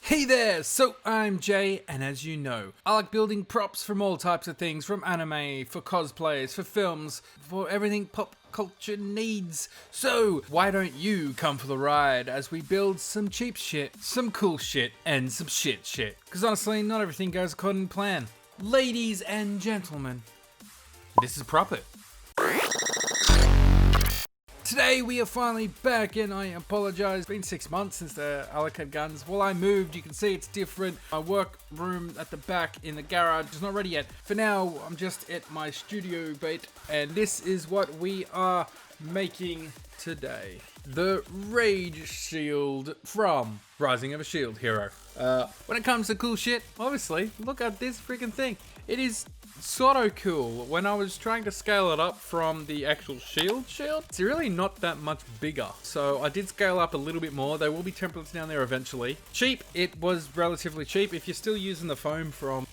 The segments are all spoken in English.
Hey there, so I'm Jay, and as you know, I like building props from all types of things, from anime, for cosplayers, for films, for everything pop culture needs. So why don't you come for the ride as we build some cheap shit, some cool shit, and some shit. Because honestly, not everything goes according to plan. Ladies and gentlemen, this is Prop It. Today we are finally back, and I apologize. It's been 6 months since the Alucard guns. Well, I moved. You can see it's different. My work room at the back in the garage is not ready yet. For now, I'm just at my studio bait, and this is what we are making today. The Rage Shield from Rising of a Shield Hero. When it comes to cool shit, obviously, look at this freaking thing. It is sort of cool. When I was trying to scale it up from the actual shield, it's really not that much bigger. So I did scale up a little bit more. There will be templates down there eventually. Cheap, it was relatively cheap. If you're still using the foam from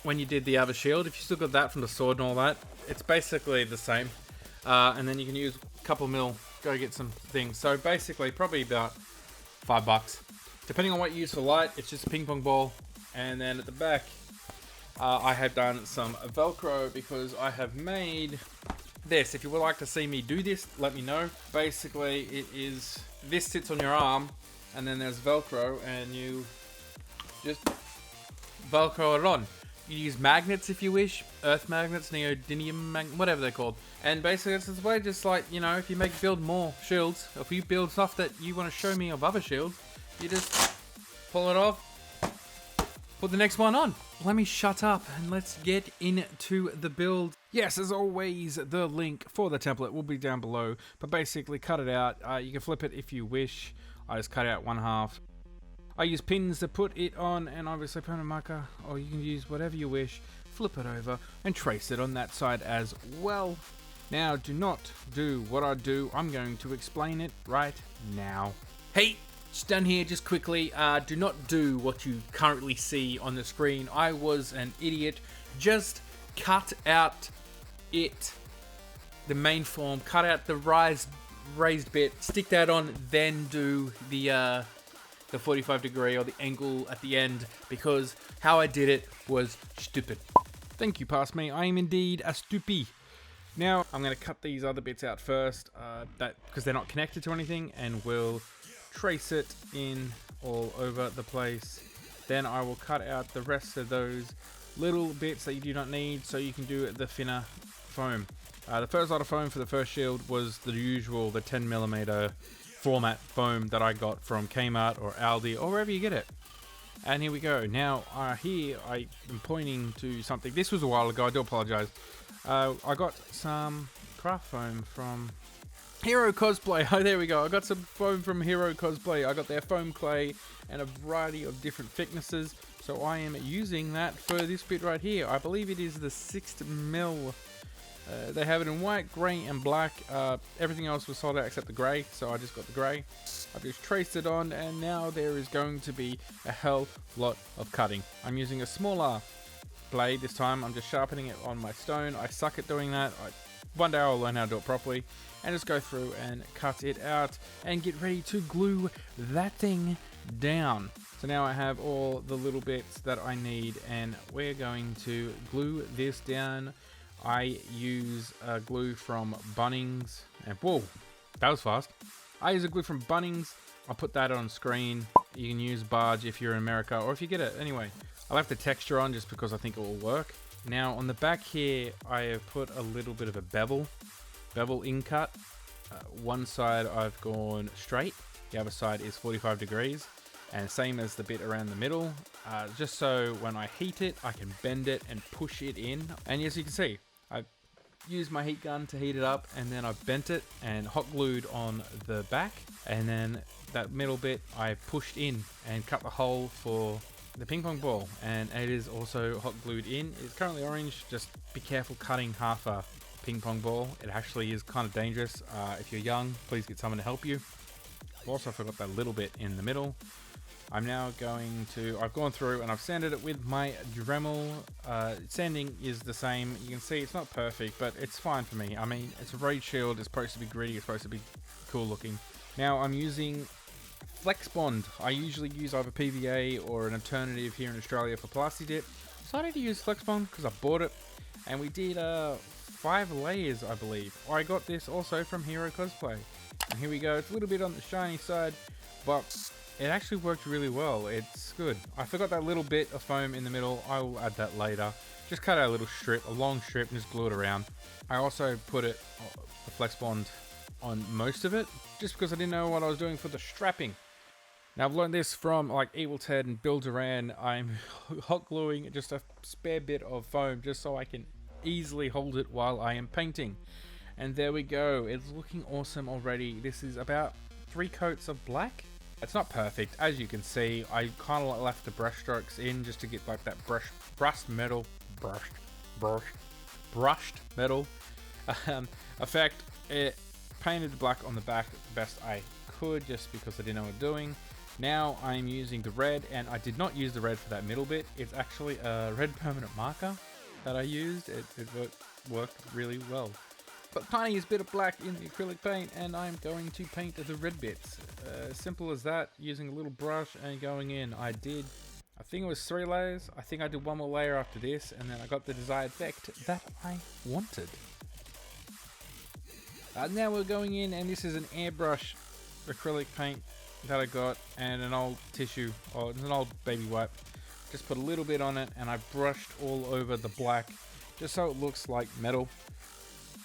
when you did the other shield, if you still got that from the sword and all that, it's basically the same. And then you can use a couple mil, go get some things. So basically probably about $5. Depending on what you use for light, it's just a ping pong ball. And then at the back, I have done some Velcro because I have made this. If you would like to see me do this, let me know. Basically, this sits on your arm, and then there's Velcro, and you just Velcro it on. You use magnets if you wish, earth magnets, neodymium, whatever they're called. And basically, it's this way, just like, you know, if you build more shields, if you build stuff that you want to show me of other shields, you just pull it off, put the next one on. Let me shut up and let's get into the build. Yes, as always, the link for the template will be down below, but basically cut it out. You can flip it if you wish. I just cut out one half. I use pins to put it on, and obviously permanent marker, or you can use whatever you wish. Flip it over and trace it on that side as well. Now, do not do what I do. I'm going to explain it right now. Hey! Just done here, just quickly, do not do what you currently see on the screen. I was an idiot. Just cut out the main form, cut out the raised bit, stick that on, then do the 45 degree or the angle at the end, because how I did it was stupid. Thank you, past me. I am indeed a stupid. Now, I'm going to cut these other bits out first, because they're not connected to anything, and we'll trace it in all over the place. Then I will cut out the rest of those little bits that you do not need, so you can do the thinner foam. The first lot of foam for the first shield was the usual, the 10mm format foam that I got from Kmart or Aldi or wherever you get it. And here we go. Now here I am pointing to something. This was a while ago, I do apologize. I got some craft foam from Hero Cosplay. Oh, there we go. I got some foam from Hero Cosplay. I got their foam clay and a variety of different thicknesses. So I am using that for this bit right here. I believe it is the 6mm. They have it in white, grey, and black. Everything else was sold out except the grey, so I just got the grey. I've just traced it on, and now there is going to be a hell lot of cutting. I'm using a smaller blade this time. I'm just sharpening it on my stone. I suck at doing that. One day I'll learn how to do it properly, and just go through and cut it out and get ready to glue that thing down. So now I have all the little bits that I need, and we're going to glue this down. I use a glue from Bunnings, and whoa, that was fast. I use a glue from Bunnings. I'll put that on screen. You can use Barge if you're in America, or if you get it. Anyway, I left the texture on just because I think it will work. Now on the back here, I have put a little bit of a bevel in cut. One side I've gone straight, the other side is 45 degrees, and same as the bit around the middle, just so when I heat it, I can bend it and push it in. And as you can see, I've used my heat gun to heat it up, and then I've bent it and hot glued on the back, and then that middle bit I pushed in and cut the hole for the ping pong ball, and it is also hot glued in. It's currently orange. Just be careful cutting half a ping pong ball. It actually is kind of dangerous. If you're young, please get someone to help you. I've also forgot that little bit in the middle. I'm now going to, I've gone through and I've sanded it with my Dremel. Sanding is the same. You can see it's not perfect, but it's fine for me. I mean, it's a Rage Shield. It's supposed to be gritty. It's supposed to be cool looking. Now I'm using Flexbond. I usually use either PVA or an alternative here in Australia for Plastidip. Decided to use Flexbond because I bought it, and we did 5 layers, I believe. I got this also from Hero Cosplay. And here we go. It's a little bit on the shiny side, but it actually worked really well. It's good. I forgot that little bit of foam in the middle. I will add that later. Just cut out a little strip, a long strip, and just glue it around. I also put it, the Flexbond, on most of it, just because I didn't know what I was doing for the strapping. Now I've learned this from like Evil Ted and Bill Duran. I'm hot gluing just a spare bit of foam just so I can easily hold it while I am painting. And there we go. It's looking awesome already. This is about 3 coats of black. It's not perfect, as you can see. I kind of left the brush strokes in just to get like that brushed metal effect. It painted black on the back the best I could just because I didn't know what I'm doing. Now I'm using the red, and I did not use the red for that middle bit. It's actually a red permanent marker that I used. It worked really well. But tiniest bit of black in the acrylic paint, and I'm going to paint the red bits. Simple as that, using a little brush and going in. I think it was 3 layers. I think I did 1 more layer after this, and then I got the desired effect that I wanted. Now we're going in, and this is an airbrush acrylic paint that I got, and an old tissue, or an old baby wipe. Just put a little bit on it, and I brushed all over the black, just so it looks like metal.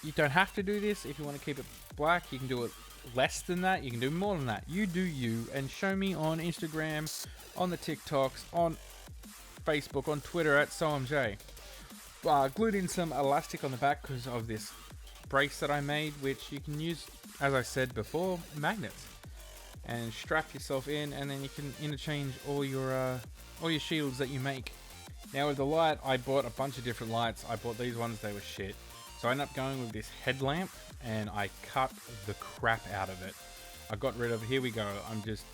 You don't have to do this if you want to keep it black. You can do it less than that. You can do more than that. You do you, and show me on Instagram, on the TikToks, on Facebook, on Twitter at SoMJ. Glued in some elastic on the back because of this brace that I made, which you can use, as I said before, magnets, and strap yourself in, and then you can interchange all your shields that you make. Now with the light, I bought a bunch of different lights. I bought these ones, they were shit. So I ended up going with this headlamp, and I cut the crap out of it. I got rid of, here we go, I'm just,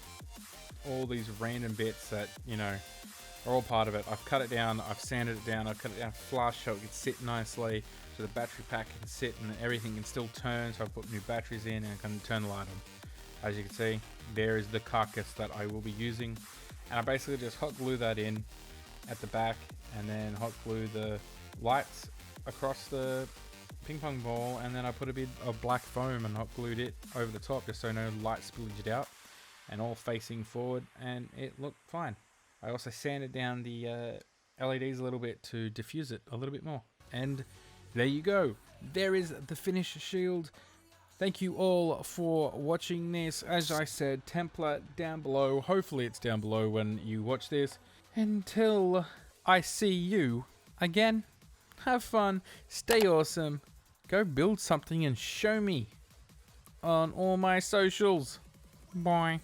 all these random bits that, you know, are all part of it. I've cut it down, I've sanded it down, I've cut it down flush so it can sit nicely, so the battery pack can sit and everything can still turn, so I've put new batteries in and I can turn the light on. As you can see, there is the carcass that I will be using, and I basically just hot glue that in at the back, and then hot glue the lights across the ping pong ball, and then I put a bit of black foam and hot glued it over the top just so no light spillaged out, and all facing forward, and it looked fine. I also sanded down the LEDs a little bit to diffuse it a little bit more, and there you go. There is the finished shield. Thank you all for watching this. As I said, template down below. Hopefully it's down below when you watch this. Until I see you again, have fun, stay awesome, go build something and show me on all my socials. Bye.